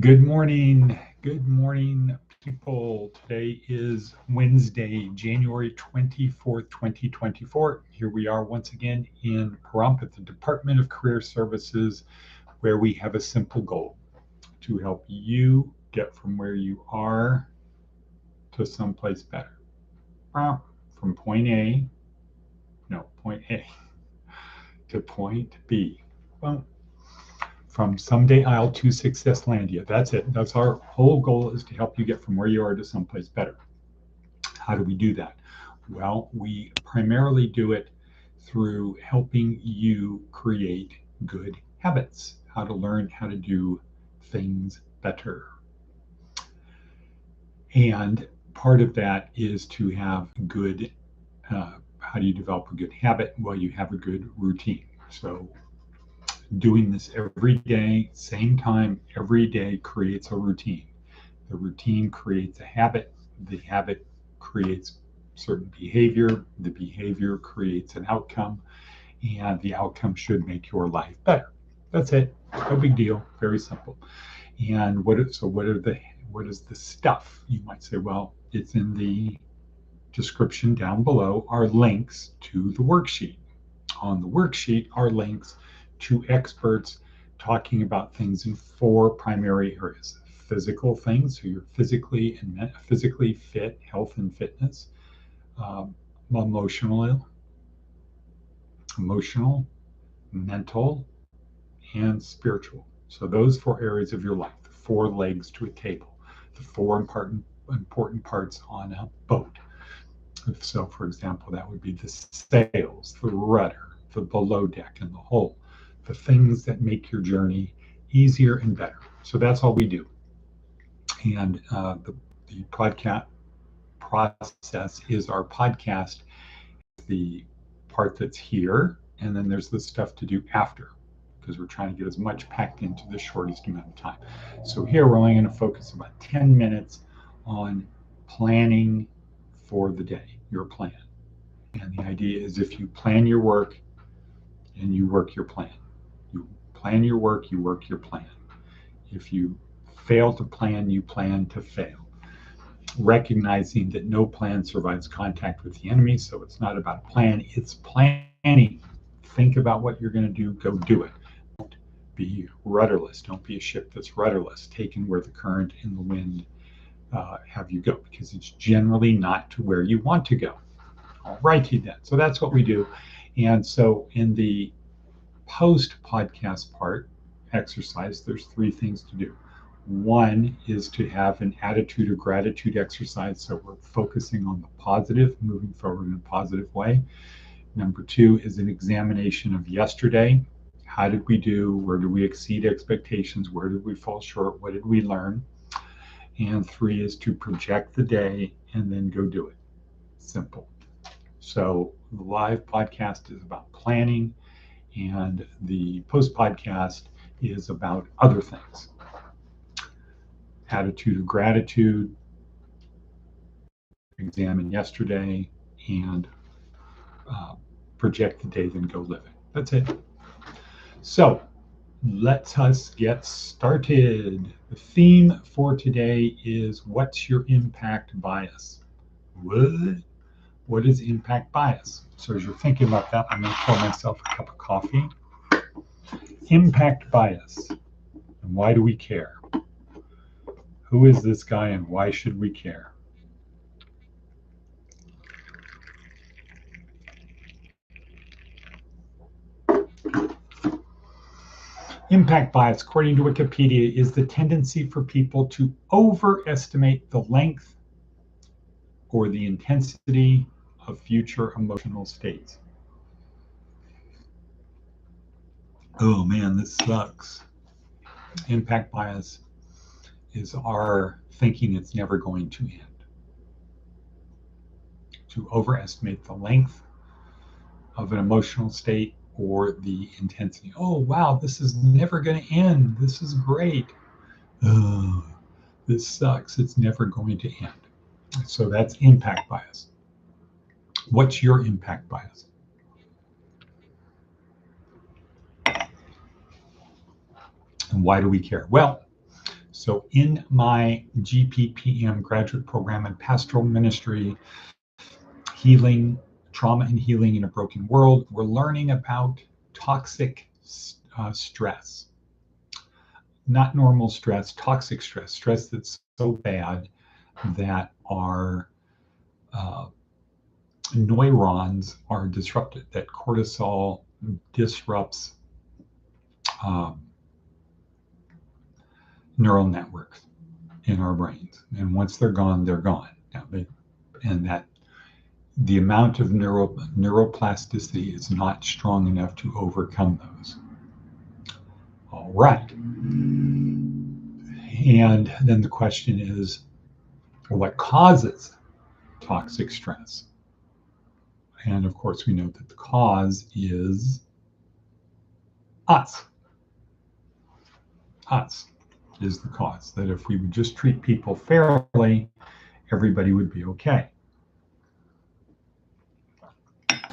Good morning. Good morning, people. Today is Wednesday, January 24th, 2024. Here we are once again in Pahrump at the Department of Career Services, where we have a simple goal to help you get from where you are to someplace better. From point A to point B. Well, from someday I'll to Successlandia. That's it. That's our whole goal, is to help you get from where you are to someplace better. How do we do that? Well, we primarily do it through helping you create good habits, how to learn how to do things better. And part of that is to have good, how do you develop a good habit? Well, you have a good routine. So doing this every day, same time, every day creates a routine. The routine creates a habit. The habit creates certain behavior. The behavior creates an outcome, and the outcome should make your life better. That's it. No big deal. Very simple. And what is the stuff? You might say, well, it's in the description down below are links to the worksheet. On the worksheet are links to experts talking about things in four primary areas: physical things, so you're physically fit, health and fitness, um, emotional, mental, and spiritual. So those four areas of your life, the four legs to a table, the four important parts on a boat. So, for example, that would be the sails, the rudder, the below deck, and the hull, the things that make your journey easier and better. So that's all we do. And the podcast process is our podcast, the part that's here, and then there's the stuff to do after, because we're trying to get as much packed into the shortest amount of time. So here we're only going to focus about 10 minutes on planning for the day, your plan. And the idea is, if you plan your work and you work your plan, you plan your work, you work your plan. If you fail to plan, you plan to fail. Recognizing that no plan survives contact with the enemy. So it's not about a plan, it's planning. Think about what you're going to do, go do it. Don't be rudderless. Don't be a ship that's rudderless, taken where the current and the wind have you go, because it's generally not to where you want to go. All righty then. So that's what we do. And so in the post podcast part exercise, there's three things to do. One is to have an attitude or gratitude exercise. So we're focusing on the positive, moving forward in a positive way. Number two is an examination of yesterday. How did we do? Where did we exceed expectations? Where did we fall short? What did we learn? And three is to project the day and then go do it. Simple. So the live podcast is about planning, and the post podcast is about other things. Attitude of gratitude, examine yesterday, and project the day, then go live it. That's it. So let us get started. The theme for today is, what's your impact bias? What is impact bias? So as you're thinking about that, I'm going to pour myself a cup of coffee. Impact bias. And why do we care? Who is this guy and why should we care? Impact bias, according to Wikipedia, is the tendency for people to overestimate the length or the intensity of future emotional states. Oh man, this sucks. Impact bias is our thinking it's never going to end. To overestimate the length of an emotional state or the intensity. Oh, wow, this is never going to end. This is great. Oh, this sucks. It's never going to end. So that's impact bias. What's your impact bias? And why do we care? Well, So in my GPPM graduate program in pastoral ministry, healing, trauma and healing in a broken world, we're learning about toxic stress. Not normal stress, toxic stress, stress that's so bad that our neurons are disrupted, that cortisol disrupts neural networks in our brains. And once they're gone, they're gone. And that the amount of neuroplasticity is not strong enough to overcome those. All right. And then the question is, what causes toxic stress? And of course, we know that the cause is us. Us is the cause. That if we would just treat people fairly, everybody would be okay.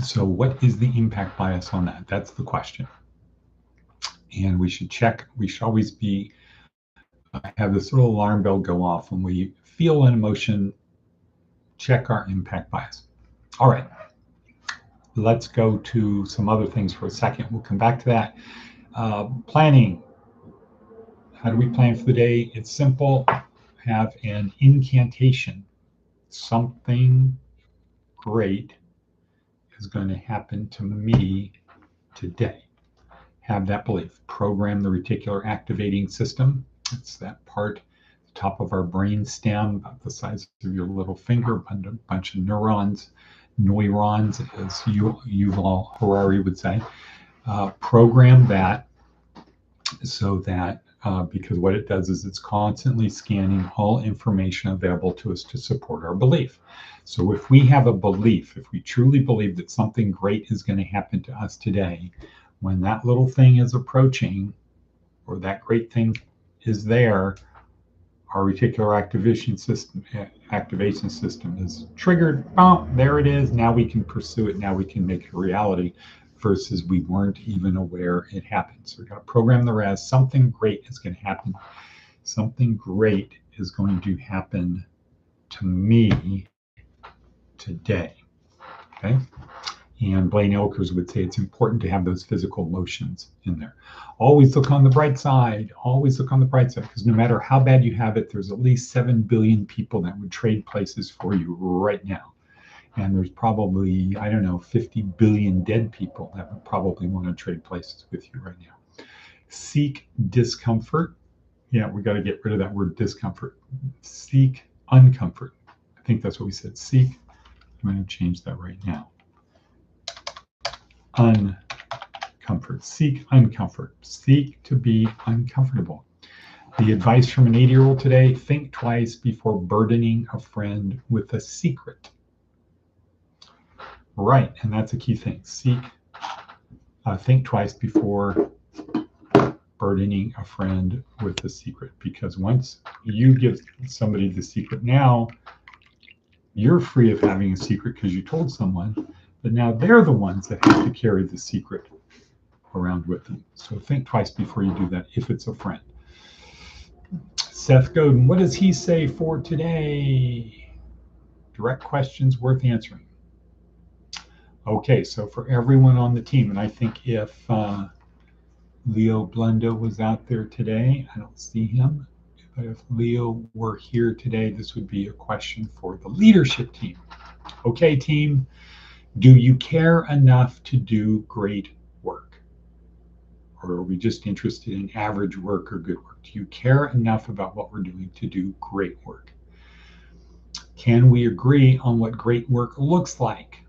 So what is the impact bias on that? That's the question. And we should check. We should always be have this little alarm bell go off when we feel an emotion. Check our impact bias. All right. Let's go to some other things for a second. We'll come back to that. Planning. How do we plan for the day? It's simple. Have an incantation. Something great is going to happen to me today. Have that belief. Program the reticular activating system. It's that part, the top of our brain stem, about the size of your little finger, a bunch of neurons, as Yuval Harari would say. Program that so that because what it does is it's constantly scanning all information available to us to support our belief. So if we have a belief, if we truly believe that something great is going to happen to us today, when that little thing is approaching or that great thing is there, our reticular activation system is triggered. Boom, there it is. Now we can pursue it. Now we can make it a reality versus we weren't even aware it happened. So we're going to program the rest. Something great is going to happen. Something great is going to happen to me today. Okay. And Blaine Elkers would say it's important to have those physical motions in there. Always look on the bright side. Always look on the bright side, because no matter how bad you have it, there's at least 7 billion people that would trade places for you right now. And there's probably, 50 billion dead people that would probably want to trade places with you right now. Seek discomfort. Yeah, we got to get rid of that word discomfort. Seek uncomfort. I think that's what we said. Seek. I'm going to change that right now. Uncomfort. Seek uncomfort. Seek to be uncomfortable. The advice from an 80-year-old today: think twice before burdening a friend with a secret. Right, and that's a key thing. Think twice before burdening a friend with a secret, because once you give somebody the secret, now you're free of having a secret because you told someone, but now they're the ones that have to carry the secret around with them. So think twice before you do that if it's a friend. Seth Godin, what does he say for today? Direct questions worth answering. Okay, so for everyone on the team, and I think if Leo Blunda was out there today, I don't see him, but if Leo were here today, this would be a question for the leadership team. Okay, team, do you care enough to do great work? Or are we just interested in average work or good work? Do you care enough about what we're doing to do great work? Can we agree on what great work looks like?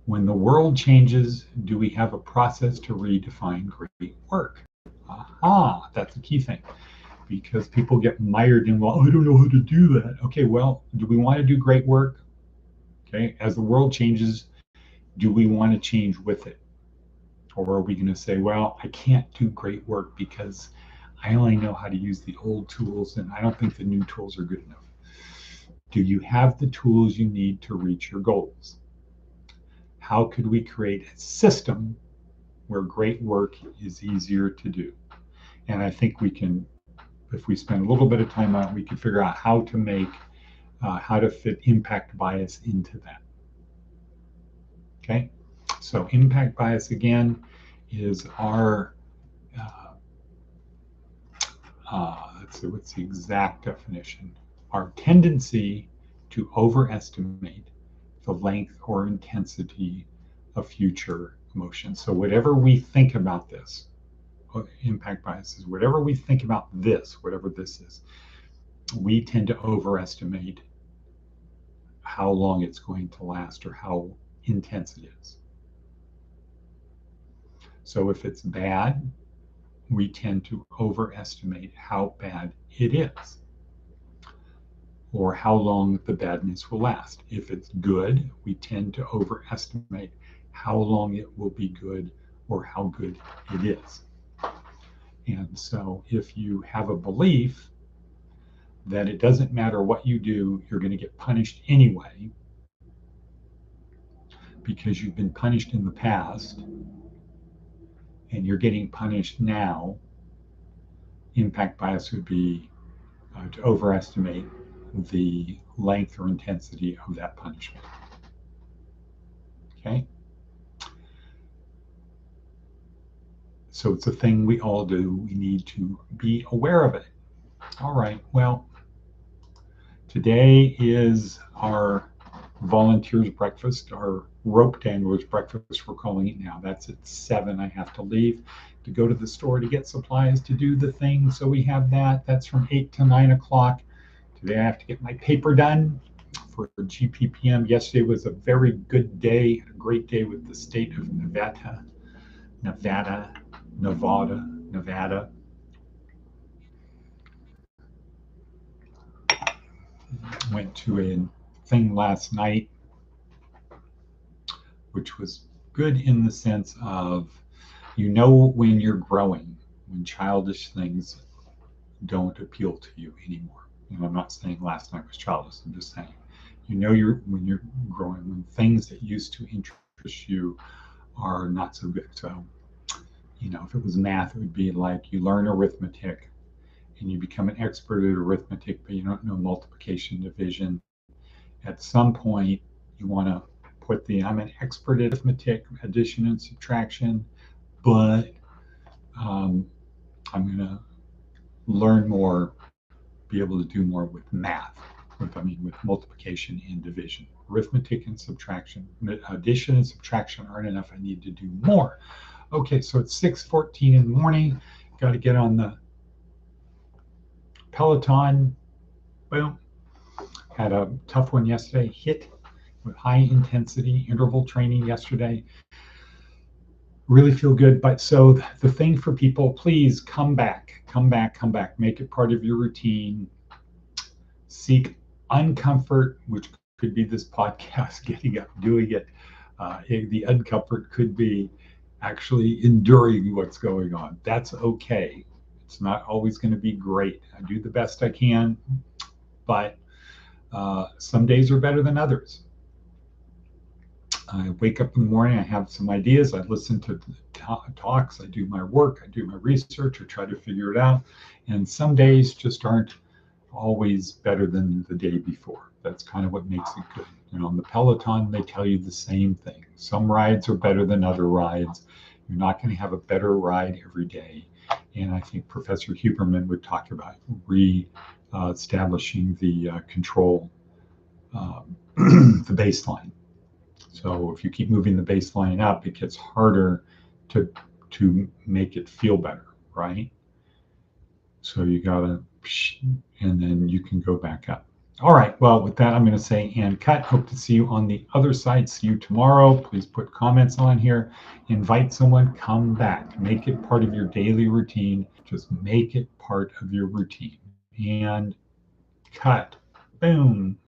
When the world changes, do we have a process to redefine great work? Aha, that's a key thing, because people get mired in, well, I don't know how to do that. Okay, well, do we want to do great work? Okay, as the world changes, do we want to change with it? Or are we going to say, well, I can't do great work because I only know how to use the old tools and I don't think the new tools are good enough? Do you have the tools you need to reach your goals? How could we create a system where great work is easier to do? And I think we can if we spend a little bit of time on it, we can figure out how to fit impact bias into that. Okay, so impact bias again is our let's see, what's the exact definition? Our tendency to overestimate the length or intensity of future emotions. So whatever we think about this, impact bias is whatever we think about this, whatever this is, we tend to overestimate how long it's going to last or how intense it is. So if it's bad, we tend to overestimate how bad it is or how long the badness will last. If it's good, we tend to overestimate how long it will be good or how good it is. And so if you have a belief that it doesn't matter what you do, you're going to get punished anyway because you've been punished in the past and you're getting punished now, impact bias would be to overestimate the length or intensity of that punishment. Okay? So it's a thing we all do. We need to be aware of it. All right, well, today is our volunteers breakfast, our rope danglers breakfast, we're calling it now. That's at 7. I have to leave to go to the store to get supplies to do the thing. So we have that. That's from 8 to 9 o'clock. Today I have to get my paper done for GPPM. Yesterday was a very good day, a great day with the state of Nevada. Went to a thing last night, which was good in the sense of, when you're growing, when childish things don't appeal to you anymore. And I'm not saying last night was childish. I'm just saying, when you're growing, when things that used to interest you are not so good. So, if it was math, it would be like you learn arithmetic and you become an expert at arithmetic, but you don't know multiplication, division. At some point, you want to put I'm an expert at arithmetic, addition and subtraction, but I'm going to learn more, be able to do more with math, with multiplication and division. Arithmetic and subtraction, addition and subtraction aren't enough. I need to do more. Okay, so it's 6:14 in the morning. Got to get on the Peloton. Boom. Had a tough one yesterday. Hit with high intensity interval training yesterday. Really feel good. But so the thing for people, please come back. Make it part of your routine. Seek uncomfort, which could be this podcast, getting up, doing it. The uncomfort could be actually enduring what's going on. That's okay. It's not always going to be great. I do the best I can, but some days are better than others. I wake up in the morning, I have some ideas, I listen to talks, I do my work, I do my research, I try to figure it out. And some days just aren't always better than the day before. That's kind of what makes it good. On the Peloton, they tell you the same thing. Some rides are better than other rides. You're not going to have a better ride every day. And I think Professor Huberman would talk about establishing the control, the baseline. So if you keep moving the baseline up, it gets harder to make it feel better, right? So you gotta, and then you can go back up. All right, well, with that, I'm going to say and cut. Hope to see you on the other side. See you tomorrow. Please put comments on here. Invite someone, come back. Make it part of your daily routine. Just make it part of your routine. And cut. Boom.